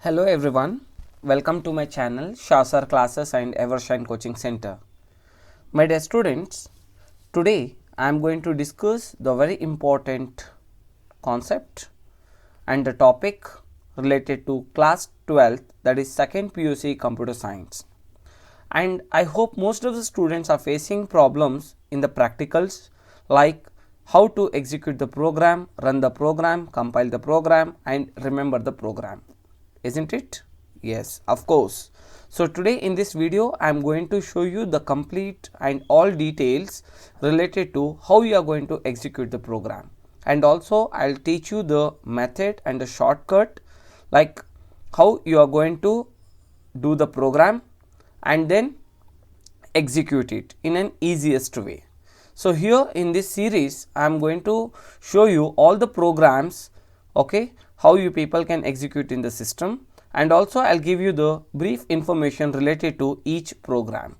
Hello everyone, welcome to my channel Shah Classes and Evershine Coaching Center. My dear students, today I am going to discuss the very important concept and the topic related to class 12th, that is second PUC Computer Science. And I hope most of the students are facing problems in the practicals like how to execute the program, run the program, compile the program and remember the program. Isn't it? Yes, of course. So today in this video I am going to show you the complete and all details related to how you are going to execute the program, and also I will teach you the method and the shortcut, like how you are going to do the program and then execute it in an easiest way. So here in this series I am going to show you all the programs, okay, how you people can execute in the system, and also I will give you the brief information related to each program.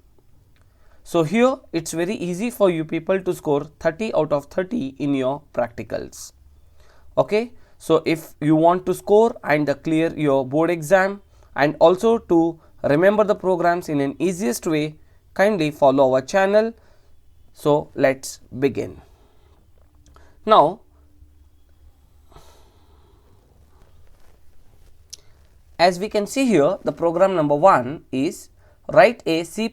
So here it's very easy for you people to score 30 out of 30 in your practicals. Okay, so if you want to score and clear your board exam and also to remember the programs in an easiest way, kindly follow our channel. So let's begin. Now as we can see here, the program number 1 is write a C++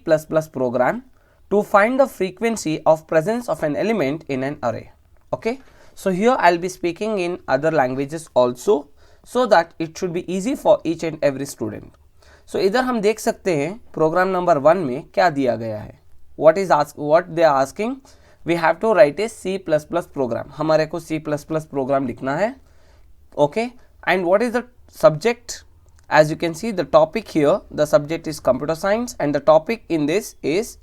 program to find the frequency of presence of an element in an array. Okay, so here I will be speaking in other languages also, so that it should be easy for each and every student. So इधर हम देख सकते हैं programme number 1 में क्या दिया गया है. what they are asking, we have to write a C++ program. हमारे को C++ program लिखना है. Okay, and what is the subject? As you can see, the topic here, the subject is computer science and the topic in this is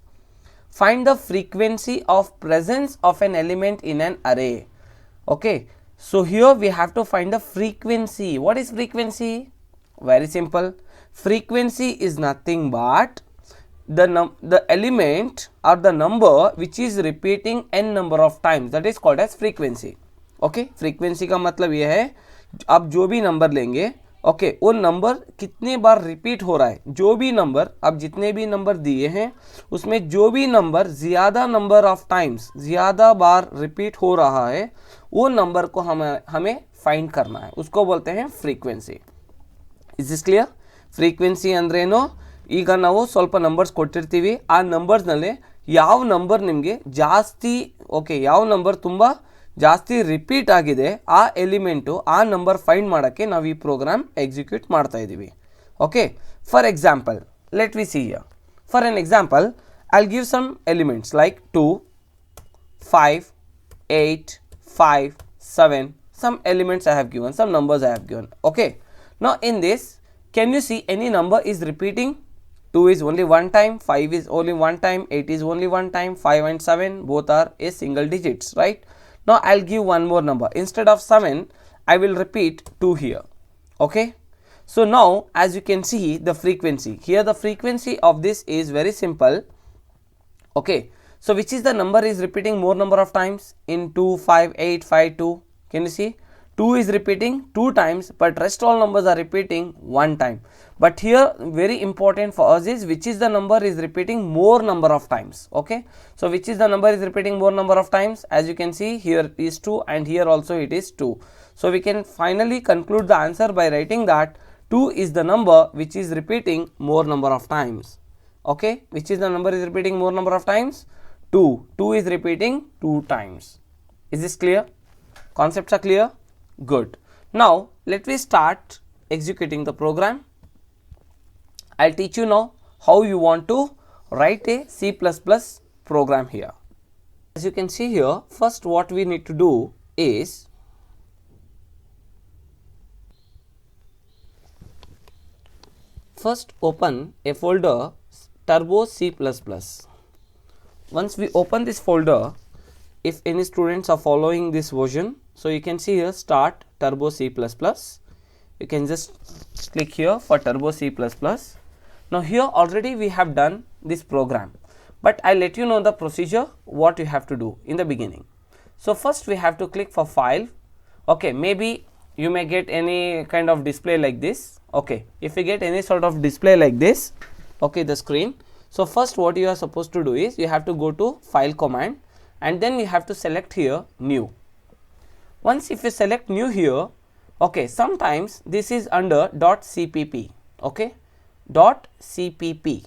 find the frequency of presence of an element in an array. Okay, so here we have to find the frequency. What is frequency? Very simple. Frequency is nothing but the element or the number which is repeating n number of times, that is called as frequency. Okay, frequency का मतलब ये है आप जो भी number लेंगे, okay, वो number कितने बार रिपीट हो रहा है. जो भी नंबर अब जितने भी नंबर दिए हैं उसमें जो भी नंबर ज़्यादा नंबर ऑफ टाइम्स, ज़्यादा बार रिपीट हो रहा है, वो नंबर को हमें फाइंड करना है. उसको बोलते हैं frequency. Is this clear? Frequency ಅಂದ್ರೇನು, ಈಗ ನಾವು ಸ್ವಲ್ಪ ನಂಬರ್ಸ್ ಕೊಟ್ಟಿರ್ತೀವಿ, ಆ ನಂಬರ್ಸ್ನಲ್ಲಿ ಯಾವ ನಂಬರ್ ನಿಮಗೆ ಜಾಸ್ತಿ, ಓಕೆ, ಯಾವ ನಂಬರ್ ತುಂಬ ಜಾಸ್ತಿ ರಿಪೀಟ್ ಆಗಿದೆ ಆ ಎಲಿಮೆಂಟು ಆ ನಂಬರ್ ಫೈಂಡ್ ಮಾಡೋಕ್ಕೆ ನಾವು ಈ ಪ್ರೋಗ್ರಾಮ್ ಎಕ್ಸಿಕ್ಯೂಟ್ ಮಾಡ್ತಾ ಇದ್ದೀವಿ. Okay, for example let we see here. For an example I will give some elements like 2, 5, 8, 5, 7. Some elements I have given, some numbers I have given. Okay, now in this can you see any number is repeating? 2 is only one time, 5 is only one time, 8 is only one time, 5 and 7 both are a single digits, right? Now I will give one more number. Instead of 7 I will repeat 2 here. Okay, so now as you can see the frequency here, the frequency of this is very simple. Okay, so which is the number is repeating more number of times in 2, 5, 8, 5, 2? Can you see 2 is repeating 2 times, but rest all numbers are repeating 1 time. But here very important for us is which is the number is repeating more number of times. Okay, so which is the number is repeating more number of times? As you can see here is 2 and here also it is 2. So we can finally conclude the answer by writing that 2 is the number which is repeating more number of times. Okay, which is the number is repeating more number of times? 2. 2 is repeating 2 times. Is this clear? Concepts are clear? Good. Now let me start executing the program. I'll teach you now how you want to write a C++ program here. As you can see here, first what we need to do is first open a folder Turbo C++. Once we open this folder, if any students are following this version, so you can see here start Turbo C++. You can just click here for Turbo C++. Now here already we have done this program, but I'll let you know the procedure what you have to do in the beginning. So first we have to click for file. Okay, maybe you may get any kind of display like this. Okay, if you get any sort of display like this, okay, the screen. So first what you are supposed to do is you have to go to file command and then you have to select here new. Once if you select new here, okay, sometimes this is under .cpp, okay, .cpp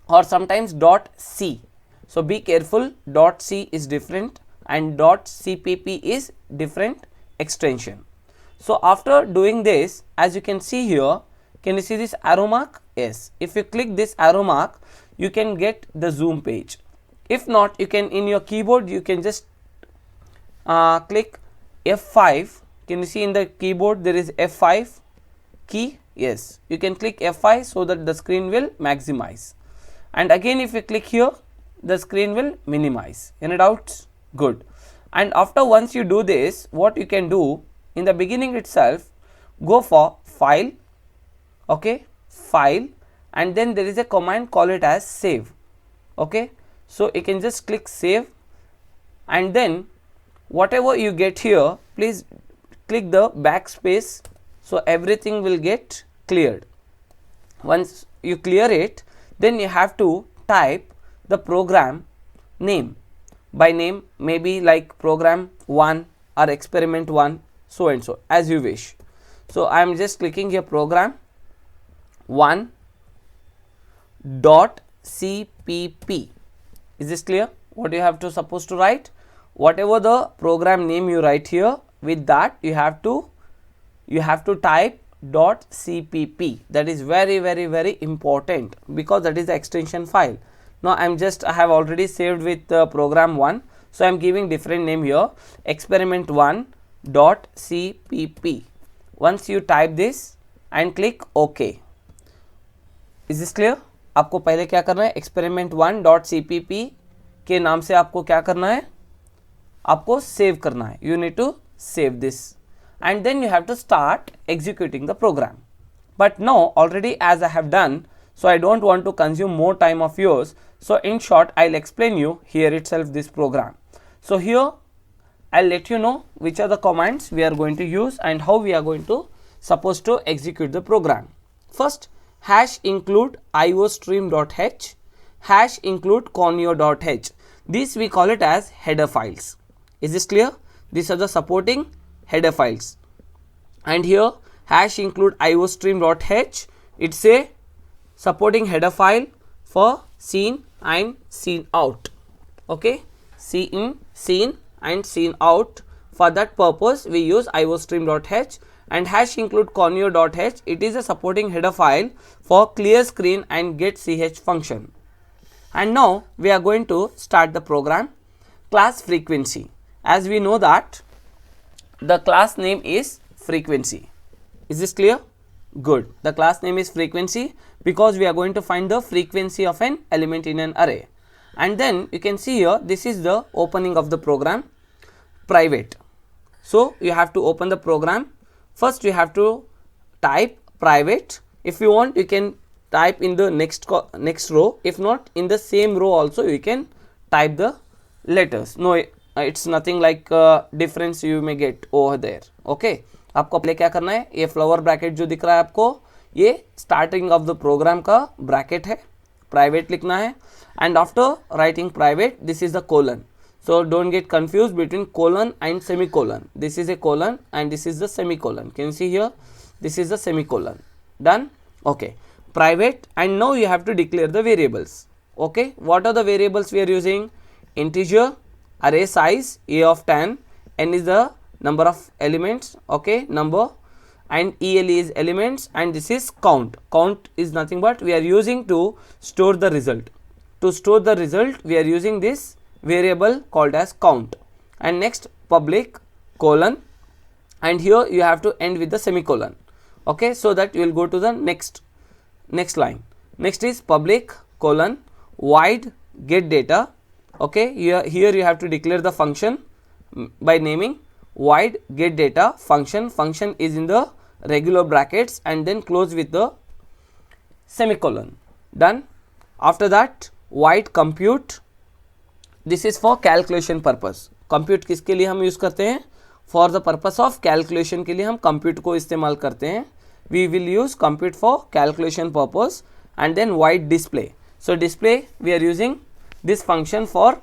or sometimes .c. So be careful, .c is different and .cpp is different extension. So after doing this, as you can see here, can you see this arrow mark? Yes. If you click this arrow mark, you can get the zoom page. If not, you can in your keyboard you can just click F5. Can you see in the keyboard there is F5 key? Yes. You can click F5 so that the screen will maximize. And again if you click here, the screen will minimize. Any doubts? Good. And after once you do this, what you can do in the beginning itself, go for file, okay, file, and then there is a command, call it as save, okay. So you can just click save and then whatever you get here, please click the backspace so everything will get cleared. Once you clear it, then you have to type the program name. By name, maybe like program 1 or experiment 1, so and so, as you wish. So I am just clicking here program 1 .cpp. Is this clear? What you have to supposed to write? Whatever the program name you write here, with that you have to type .cpp. That is very important because that is the extension file. Now I have already saved with program 1, so I am giving different name here, experiment 1 .cpp. Once you type this and click OK. Is this clear? आपको पहले क्या करना है, experiment 1 .cpp के नाम से आपको क्या करना है, आपको सेव करना है. You need to save this and then you have to start executing the program. But now already as I have done, so I don't want to consume more time of yours. So in short, I'll explain you here itself this program. So here I'll let you know which are the commands we are going to use and how we are going to supposed to execute the program. First, hash include iostream.h, hash include conio.h. This we call it as header files. Is this clear? These are the supporting header files. And here hash include iostream.h, it's a supporting header file for scene and scene out. Okay, scene and scene out. For that purpose we use iostream.h, and hash include conio.h, it is a supporting header file for clear screen and get ch function. And now we are going to start the program. Class frequency, as we know that the class name is frequency. Is this clear? Good. The class name is frequency because we are going to find the frequency of an element in an array. And then you can see here, this is the opening of the program, private. So you have to open the program. First you have to type private. If you want, you can type in the next row. If not, in the same row also you can type the letters. No, it's nothing like difference you may get over there. Okay, आपको अपने क्या करना है, ये flower bracket जो दिख रहा है आपको, ये स्टार्टिंग ऑफ द प्रोग्राम का ब्रैकेट है, प्राइवेट लिखना है. And after writing private, this is the colon. So don't get confused between colon and semicolon. This is a colon and this is the semicolon. Can you see here? This is the semicolon. Done? Okay. Private, and now you have to declare the variables. Okay. What are the variables we are using? Integer, array size, a of 10, n is the number of elements, okay, number, and el is elements, and this is count. Count is nothing but we are using to store the result. To store the result, we are using this variable called as count. And next, public colon, and here you have to end with the semicolon. Okay, so that you will go to the next line. Next is public colon void get data. Okay, here you have to declare the function by naming void get data function. Function is in the regular brackets and then close with the semicolon. Done. After that, void compute. This is for calculation purpose. Compute किसके लिए हम use करते हैं? For the purpose of calculation के लिए हम compute को इस्तेमाल करते हैं. we will use compute for calculation purpose, and then void display. So display, we are using this function for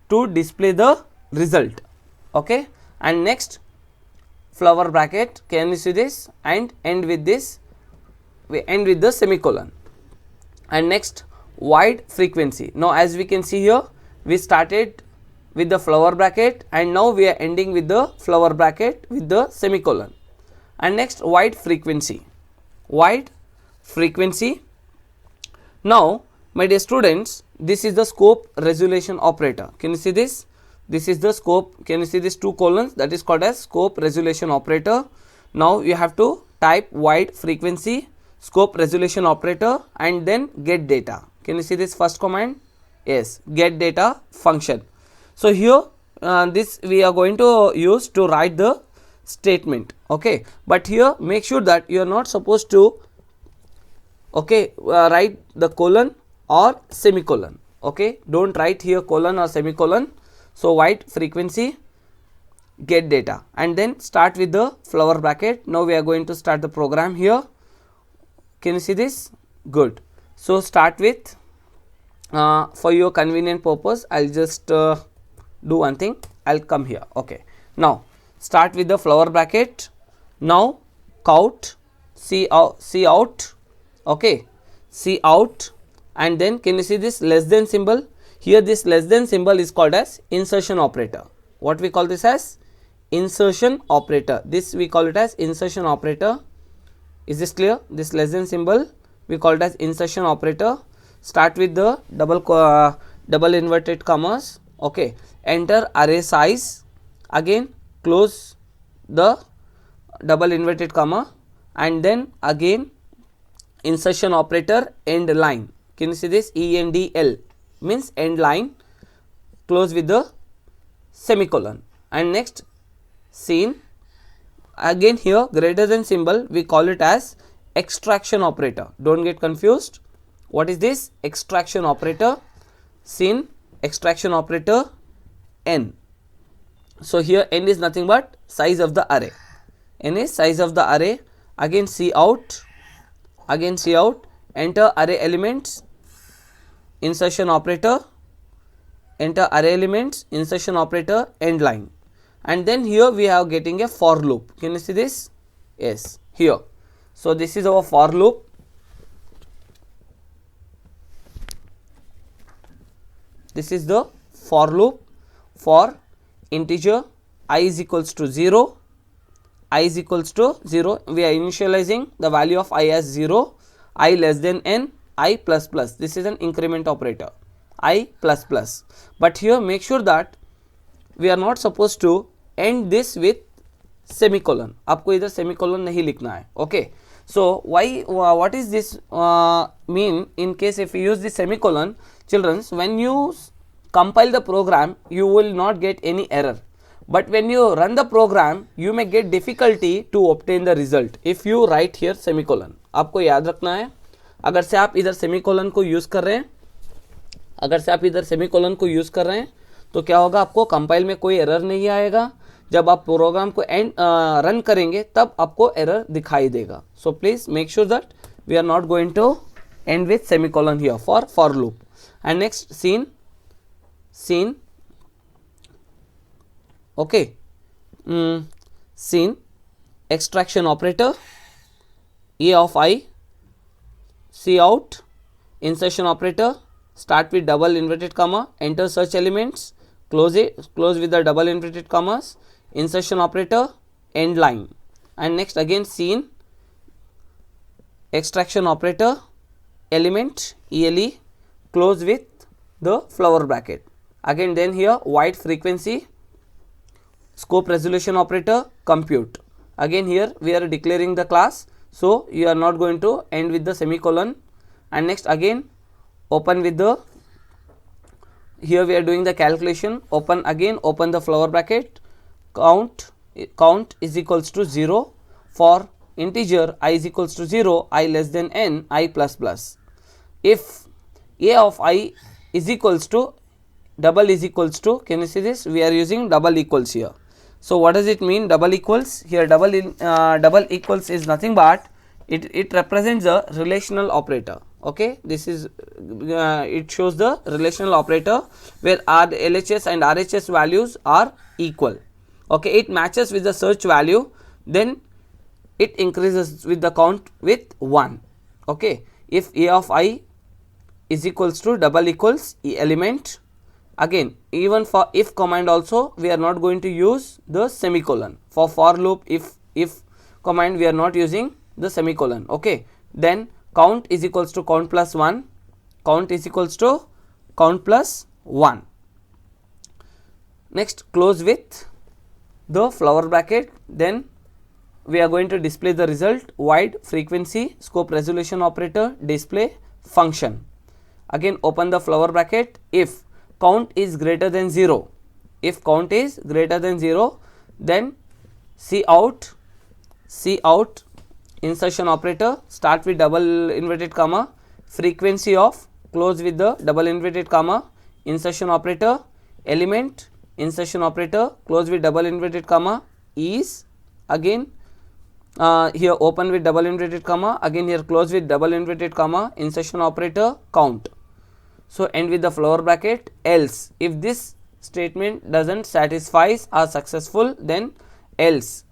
to display the result, okay. And next flower bracket, can you see this, and end with this, we end with the semicolon. And next void frequency. Now as we can see here, we started with the flower bracket and now we are ending with the flower bracket with the semicolon. And next void frequency, void frequency. Now my dear students, this is the scope resolution operator. Can you see this? This is the scope. Can you see these two colons? That is called as scope resolution operator. Now you have to type void frequency, scope resolution operator, and then get data. Can you see this first command? Yes, get data function. So here this we are going to use to write the statement, okay. But here make sure that you are not supposed to, okay, write the colon or semicolon, okay. Don't write here colon or semicolon. So void frequency, get data, and then start with the flower bracket. Now we are going to start the program here. Can you see this? Good. So start with, for your convenient purpose, I'll just do one thing. I'll come here, okay. Now start with the flower bracket. Now count, see out, okay, see out, and then can you see this less than symbol? Here this less than symbol is called as insertion operator. What we call this as? Insertion operator. This we call it as insertion operator. Is this clear? This less than symbol we call it as insertion operator. Start with the double inverted commas, okay. Enter array size, again close the double inverted comma, and then again insertion operator, end line. Can you see this? ENDL means end line, close with the semicolon. And next scene, again here greater than symbol we call it as extraction operator. Don't get confused. What is this? Extraction operator. Scene, extraction operator, n. So here n is nothing but size of the array. N is size of the array. Again see out, enter array elements, insertion operator, enter array elements, insertion operator, end line. And then here we are getting a for loop. Can you see this? Yes, here. So this is our for loop. This is the for loop for integer I is equals to 0. I is equals to 0. We are initializing the value of I as 0. I less than n, I plus plus. This is an increment operator. I plus plus. But here make sure that we are not supposed to end this with semicolon. आपको इधर semicolon नहीं लिखना है, okay. So why, what is this mean in case if you use the semicolon? Children, when you compile the program you will not get any error, but when you run the program you may get difficulty to obtain the result if you write here semicolon. आपको याद रखना है, अगर से आप इधर semicolon को use कर रहे हैं, अगर से आप इधर सेमीकोलन को यूज़ कर रहे हैं तो क्या होगा, आपको कंपाइल में कोई एरर नहीं आएगा. जब आप प्रोग्राम को रन करेंगे तब आपको एरर दिखाई देगा. So please make sure that we are not going to end with semicolon here for loop. And next cin okay, cin extraction operator, a of i, cout, insertion operator, start with double inverted comma, enter search elements, close it, close with the double inverted commas, insertion operator, end line. And next again scene, extraction operator, element, ele, close with the flower bracket. Again then here void frequency, scope resolution operator, compute. Again here we are declaring the class, so you are not going to end with the semicolon. And next again open with the, here we are doing the calculation, open again, open the flower bracket, count is equals to 0 for integer I is equals to 0, I less than n, I plus plus. If a of I is equals to, double is equals to, can you see this, we are using double equals here. So what does it mean double equals? Here double equals is nothing but it represents the relational operator. Okay, this is it shows the relational operator where LHS and RHS values are equal. Okay, it matches with the search value, then it increases with the count with 1. Okay, if A of I is equals to double equals element, again even for if command also we are not going to use the semicolon. For loop if command we are not using the semicolon. Okay, then count is equals to count plus 1, count is equals to count plus 1. Next, close with the flower bracket, then we are going to display the result void frequency scope resolution operator display function. Again open the flower bracket, if count is greater than 0, if count is greater than 0, then cout insertion operator start with double inverted comma frequency of close with the double inverted comma insertion operator element insertion operator close with double inverted comma is, again here open with double inverted comma, again here close with double inverted comma insertion operator count. So end with the flower bracket, else if this statement doesn't satisfies or successful, then else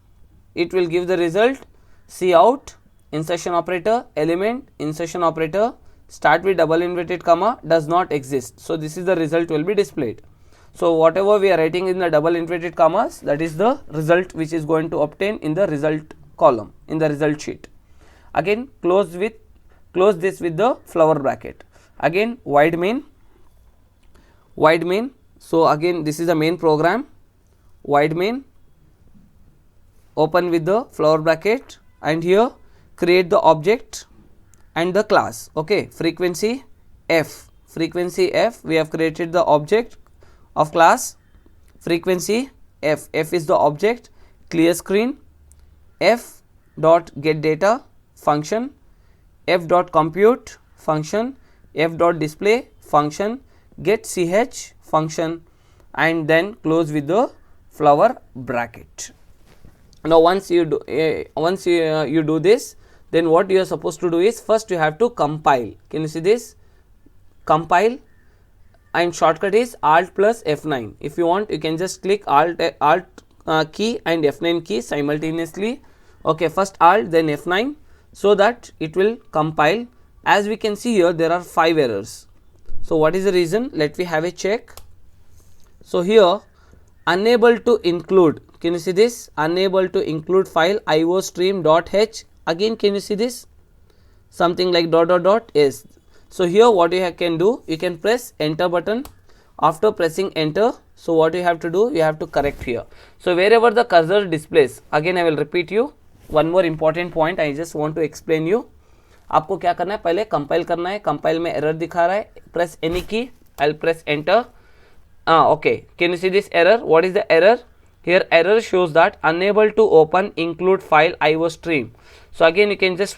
it will give the result cout insertion operator element insertion operator start with double inverted comma does not exist. So this is the result will be displayed. So whatever we are writing in the double inverted commas, that is the result which is going to obtain in the result column in the result sheet. Again close this with the flower bracket, again void main. So again this is the main program, void main, open with the flower bracket and here create the object and the class. Okay, frequency f we have created the object of class frequency f is the object, clear screen, f dot get data function, f dot compute function, f dot display function, get ch function, and then close with the flower bracket. Now once you do this, then what you are supposed to do is first you have to compile. Can you see this? Compile, and shortcut is alt plus F9. If you want, you can just click alt key and F9 key simultaneously. Okay, first alt then F9 so that it will compile. As we can see here, there are 5 errors. So what is the reason? Let me have a check. So here unable to include, can you see this? Unable to include file iostream.h. Again can you see this? Something like ... is. So here what you can do, you can press enter button. After pressing enter, so what you have to do, you have to correct here. So wherever the cursor displays, again I will repeat you one more important point I just want to explain you. आपको क्या करना है, पहले compile करना है. Compile में error दिखा रहा है, प्रेस एनी की, I will press enter. Okay, can you see this error? What is the error? Here error shows that unable to open include file iostream. So again you can just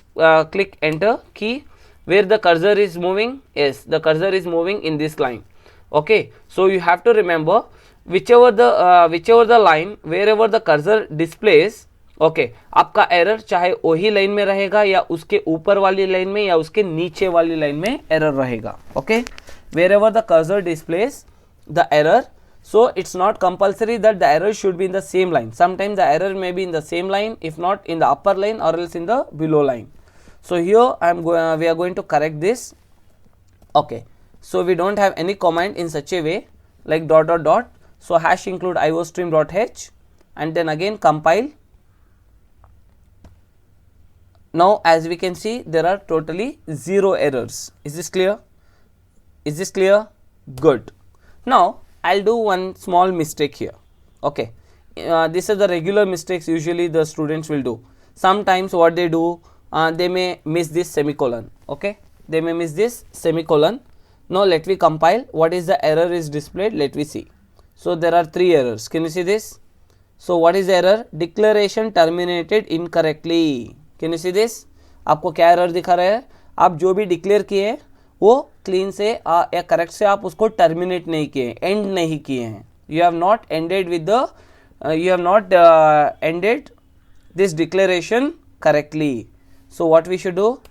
click enter key. Where the cursor is moving? Yes, the cursor is moving in this line. Okay, so you have to remember whichever the line wherever the cursor displays. Okay आपका error चाहे वही line में रहेगा या उसके ऊपर वाली line में या उसके नीचे वाली लाइन में एरर रहेगा. Okay, wherever the cursor displace the error, so it's not compulsory that the error should be in the same line. Sometimes the error may be in the same line, if not in the upper line or else in the below line. So here we are going to correct this. Okay, so we don't have any command in such a way like ... So hash include iostream.h and then again compile. Now as we can see, there are totally 0 errors. Is this clear? Is this clear? Good. Now I'll do one small mistake here. Okay, this is the regular mistakes usually the students will do. Sometimes what they do, they may miss this semicolon. Okay, they may miss this semicolon. Now let me compile. What is the error is displayed? Let me see. So there are 3 errors. Can you see this? So what is the error? Declaration terminated incorrectly. Can you see this? आपको क्या error दिखा रहा है? आप जो भी declare किए वो क्लीन से या करेक्ट से आप उसको टर्मिनेट नहीं किए, एंड नहीं किए हैं. You have not ended with the you have not ended this declaration correctly. So what we should do,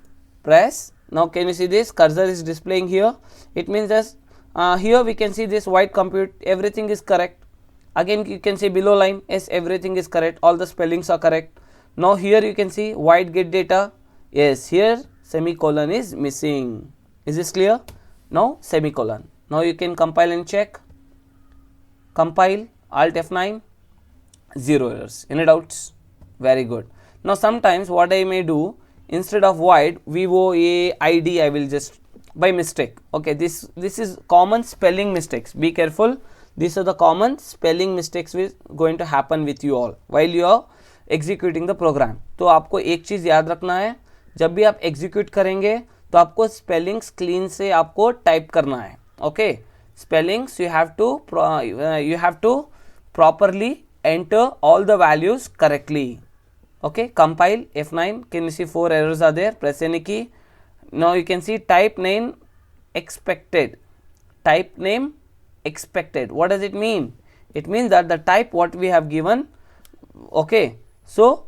press. Now can you see this cursor is displaying here? It means that here we can see this white compute, everything is correct. Again you can see below line, yes, everything is correct, all the spellings are correct. Now here you can see white get data, yes, here semicolon is missing. Is this clear? Now semicolon. Now you can compile and check. Compile, Alt F9, 0 errors. Any doubts? Very good. Now sometimes what I may do, instead of void VOAID, I will just by mistake. Okay, this is common spelling mistakes. Be careful. These are the common spelling mistakes which going to happen with you all while you are executing the program. तो आपको एक चीज़ याद रखना है, जब भी आप execute करेंगे तो आपको spellings clean से आपको type करना है. Okay, spellings you have to properly enter all the values correctly. Okay, compile F9. Can you see 4 errors are there? Press any key. Now you can see type name expected. Type name expected. What does it mean? It means that the type what we have given, okay, so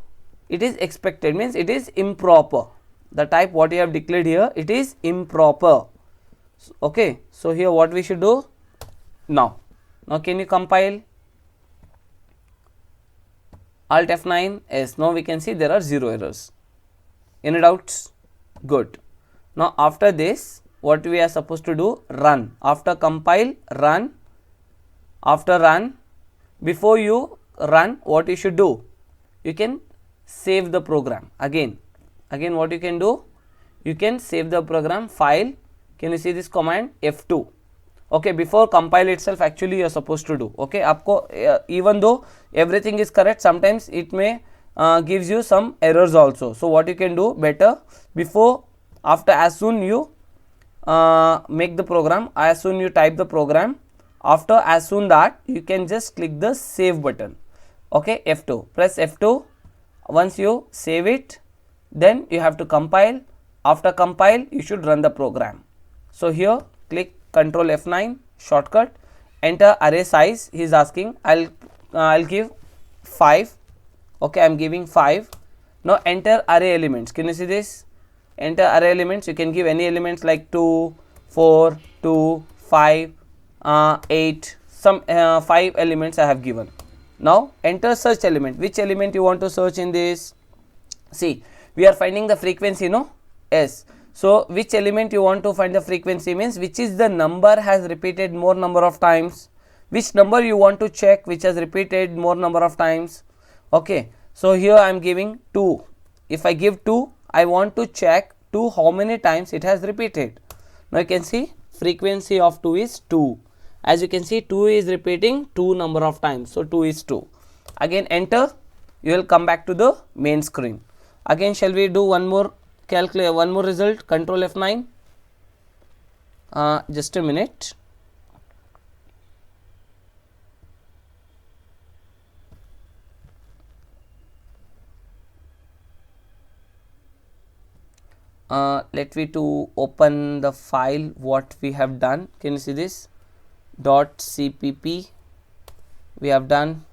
it is expected, means it is improper. The type what you have declared here, it is improper. Okay, so here what we should do now can you compile? Alt F9, yes, now we can see there are 0 errors. Any doubts? Good. Now after this what we are supposed to do, run. After compile, run. After run, before you run, what you should do, you can save the program. Again what you can do, you can save the program file. Can you see this command F2? Okay, before compile itself actually you are supposed to do. Okay, आपको even though everything is correct, sometimes it may gives you some errors also. So what you can do, better before, after, as soon you make the program, as soon you type the program, after as soon that you can just click the save button. Okay, F2, press F2. Once you save it, then you have to compile. After compile, you should run the program. So here click Control F9 shortcut, enter array size. He is asking, I'll give 5. Okay, I am giving 5. Now enter array elements. Can you see this? Enter array elements. You can give any elements like 2, 4, 2, 5, 8. Some 5 elements I have given. Now enter search element. Which element you want to search in this? See, we are finding the frequency, no? Yes. So which element you want to find the frequency, means which is the number has repeated more number of times, which number you want to check which has repeated more number of times. Okay, so here I am giving 2. If I give 2, I want to check 2 how many times it has repeated. Now you can see frequency of 2 is 2. As you can see, 2 is repeating 2 number of times, so 2 is 2. Again enter, you will come back to the main screen. Again shall we do one more calculate, one more result? Control F9. Just a minute. Let me to open the file what we have done. Can you see this? .cpp we have done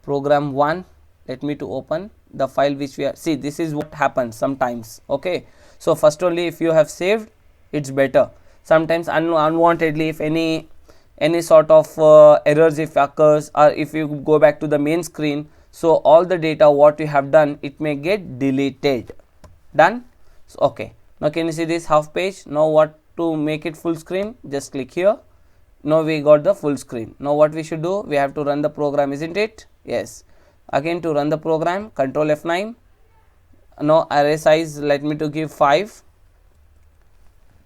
program 1. Let me to open the file which we have. See, this is what happens sometimes. Okay, so first only if you have saved, it's better. Sometimes unwantedly, if any sort of errors if occurs, or if you go back to the main screen, so all the data what you have done, it may get deleted. Done? So, okay, now can you see this half page? Now what to make it full screen? Just click here. Now we got the full screen. Now what we should do, we have to run the program, isn't it? Yes. Again to run the program, Control F9. Now array size, let me to give 5.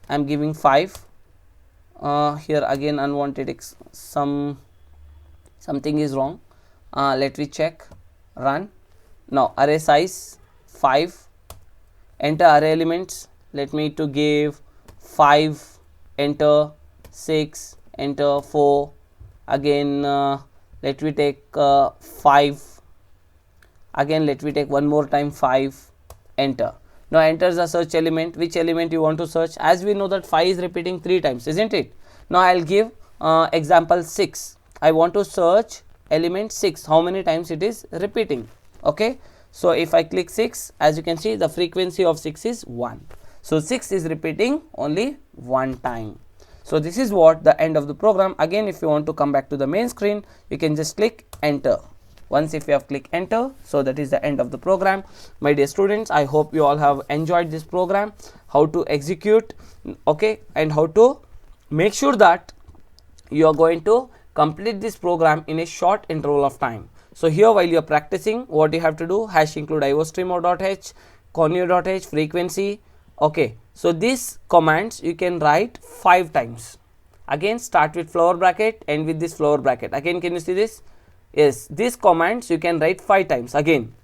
I am giving 5. Here again unwanted something is wrong. Let me check. Run. Now array size 5. Enter array elements. Let me to give 5. Enter 6. Enter 4. Again let me take 5. Again let me take one more time 5. Enter. Now enter the search element. Which element you want to search? As we know that 5 is repeating 3 times, isn't it? Now I will give example 6. I want to search element 6, how many times it is repeating. Okay, So if I click 6, as you can see, the frequency of 6 is 1. So 6 is repeating only one time. So this is what the end of the program. Again, if you want to come back to the main screen, you can just click enter. Once if you have clicked enter, so that is the end of the program. My dear students, I hope you all have enjoyed this program, how to execute, okay, and how to make sure that you are going to complete this program in a short interval of time. So here, while you are practicing, what you have to do, hash include iostreamer.h, conio.h, frequency, okay. So these commands you can write 5 times. Again, start with flower bracket, end with this flower bracket. Again, can you see this? Yes, these commands you can write 5 times. Again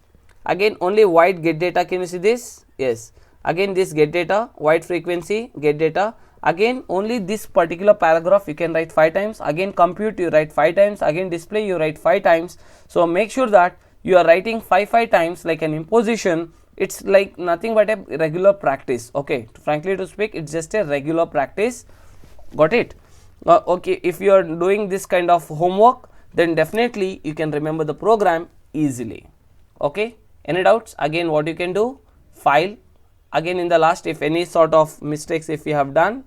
only white get data, can you see this? Yes, again this get data, white frequency, get data. Again only this particular paragraph you can write 5 times. Again compute you write 5 times. Again display you write 5 times. So make sure that you are writing 5 times like an imposition. It's like nothing but a regular practice, okay. Frankly to speak, it's just a regular practice. Got it? Okay, if you are doing this kind of homework, then definitely you can remember the program easily, okay. Any doubts? Again, what you can do, file, again in the last, if any sort of mistakes if you have done,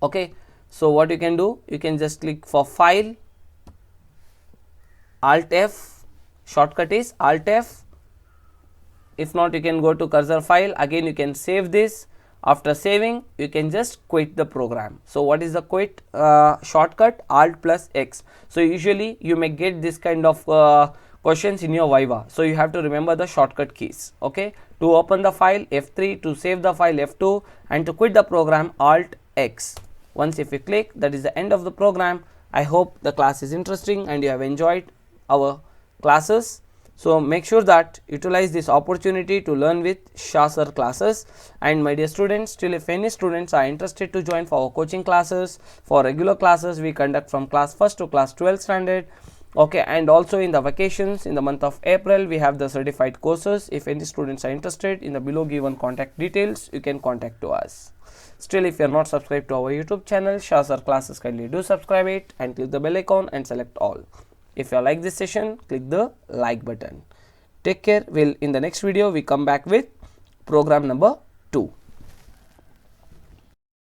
okay, so what you can do, you can just click for file, alt F, shortcut is alt F. If not, you can go to cursor file. Again you can save this. After saving, you can just quit the program. So what is the quit shortcut? Alt plus X. So usually you may get this kind of questions in your Viva. So you have to remember the shortcut keys, okay. To open the file, F3, to save the file, F2, and to quit the program, Alt X. Once if you click, that is the end of the program. I hope the class is interesting and you have enjoyed our classes. So make sure that utilize this opportunity to learn with Shah sir classes. And my dear students, still if any students are interested to join for our coaching classes, for regular classes we conduct from class 1st to class 12th standard, okay, and also in the vacations in the month of April we have the certified courses. If any students are interested, in the below given contact details you can contact to us. Still, if you are not subscribed to our YouTube channel Shah sir classes, kindly do subscribe it and click the bell icon and select all. If you like this session, click the like button. Take care. In the next video we come back with program number